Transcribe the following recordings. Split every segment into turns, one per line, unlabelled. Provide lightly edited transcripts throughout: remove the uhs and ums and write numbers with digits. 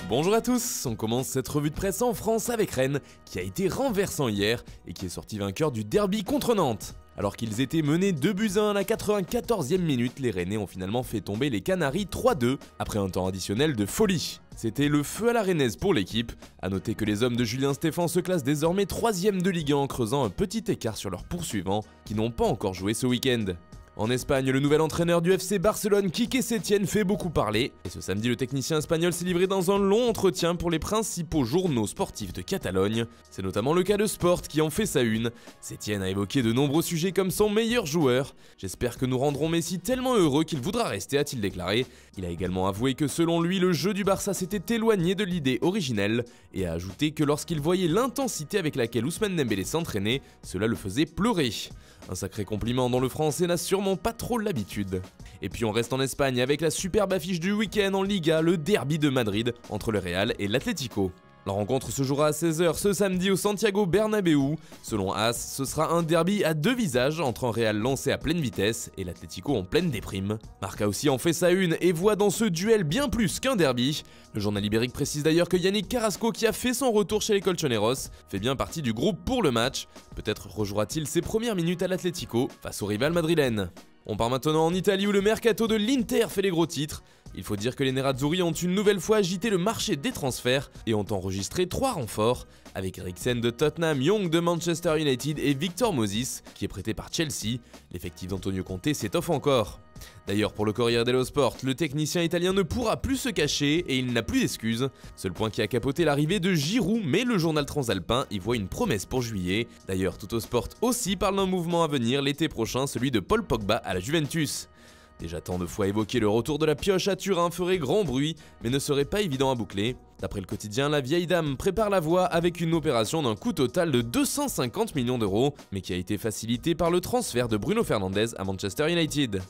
Bonjour à tous, on commence cette revue de presse en France avec Rennes, qui a été renversant hier et qui est sorti vainqueur du derby contre Nantes. Alors qu'ils étaient menés 2-1 à la 94e minute, les Rennais ont finalement fait tomber les Canaries 3-2 après un temps additionnel de folie. C'était le feu à la rennaise pour l'équipe. A noter que les hommes de Julien Stéphan se classent désormais 3e de Ligue 1 en creusant un petit écart sur leurs poursuivants qui n'ont pas encore joué ce week-end. En Espagne, le nouvel entraîneur du FC Barcelone, Quique Setién, fait beaucoup parler. Et ce samedi, le technicien espagnol s'est livré dans un long entretien pour les principaux journaux sportifs de Catalogne. C'est notamment le cas de Sport qui en fait sa une. Setién a évoqué de nombreux sujets comme son meilleur joueur. « J'espère que nous rendrons Messi tellement heureux qu'il voudra rester », a-t-il déclaré. Il a également avoué que selon lui, le jeu du Barça s'était éloigné de l'idée originelle et a ajouté que lorsqu'il voyait l'intensité avec laquelle Ousmane Dembélé s'entraînait, cela le faisait pleurer. Un sacré compliment dont le français n'a sûrement pas trop l'habitude. Et puis on reste en Espagne avec la superbe affiche du week-end en Liga, le derby de Madrid entre le Real et l'Atlético. La rencontre se jouera à 16h ce samedi au Santiago Bernabéu. Selon AS, ce sera un derby à deux visages entre un Real lancé à pleine vitesse et l'Atlético en pleine déprime. Marca aussi en fait sa une et voit dans ce duel bien plus qu'un derby. Le journal ibérique précise d'ailleurs que Yannick Carrasco, qui a fait son retour chez les Colchoneros, fait bien partie du groupe pour le match. Peut-être rejouera-t-il ses premières minutes à l'Atlético face au rival madrilène. On part maintenant en Italie où le mercato de l'Inter fait les gros titres. Il faut dire que les Nerazzurri ont une nouvelle fois agité le marché des transferts et ont enregistré 3 renforts, avec Eriksen de Tottenham, Young de Manchester United et Victor Moses, qui est prêté par Chelsea. L'effectif d'Antonio Conte s'étoffe encore. D'ailleurs, pour le Corriere dello Sport, le technicien italien ne pourra plus se cacher et il n'a plus d'excuses. Seul point qui a capoté l'arrivée de Giroud, mais le journal transalpin y voit une promesse pour juillet. D'ailleurs, Tuttosport aussi parle d'un mouvement à venir l'été prochain, celui de Paul Pogba à la Juventus. Déjà tant de fois évoqué, le retour de la pioche à Turin ferait grand bruit, mais ne serait pas évident à boucler. D'après le quotidien, la vieille dame prépare la voie avec une opération d'un coût total de 250 millions d'euros, mais qui a été facilitée par le transfert de Bruno Fernandes à Manchester United.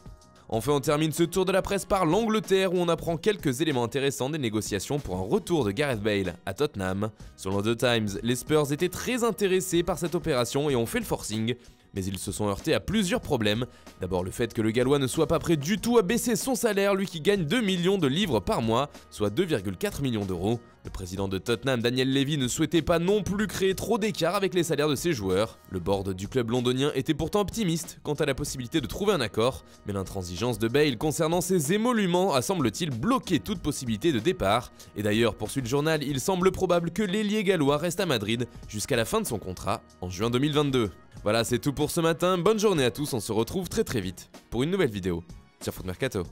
Enfin, on termine ce tour de la presse par l'Angleterre où on apprend quelques éléments intéressants des négociations pour un retour de Gareth Bale à Tottenham. Selon The Times, les Spurs étaient très intéressés par cette opération et ont fait le forcing. Mais ils se sont heurtés à plusieurs problèmes. D'abord le fait que le Gallois ne soit pas prêt du tout à baisser son salaire, lui qui gagne 2 millions de livres par mois, soit 2,4 millions d'euros. Le président de Tottenham, Daniel Levy, ne souhaitait pas non plus créer trop d'écart avec les salaires de ses joueurs. Le board du club londonien était pourtant optimiste quant à la possibilité de trouver un accord, mais l'intransigeance de Bale concernant ses émoluments a semble-t-il bloqué toute possibilité de départ. Et d'ailleurs, poursuit le journal, il semble probable que l'ailier gallois reste à Madrid jusqu'à la fin de son contrat en juin 2022. Voilà, c'est tout pour ce matin, bonne journée à tous, on se retrouve très vite pour une nouvelle vidéo sur Foot Mercato.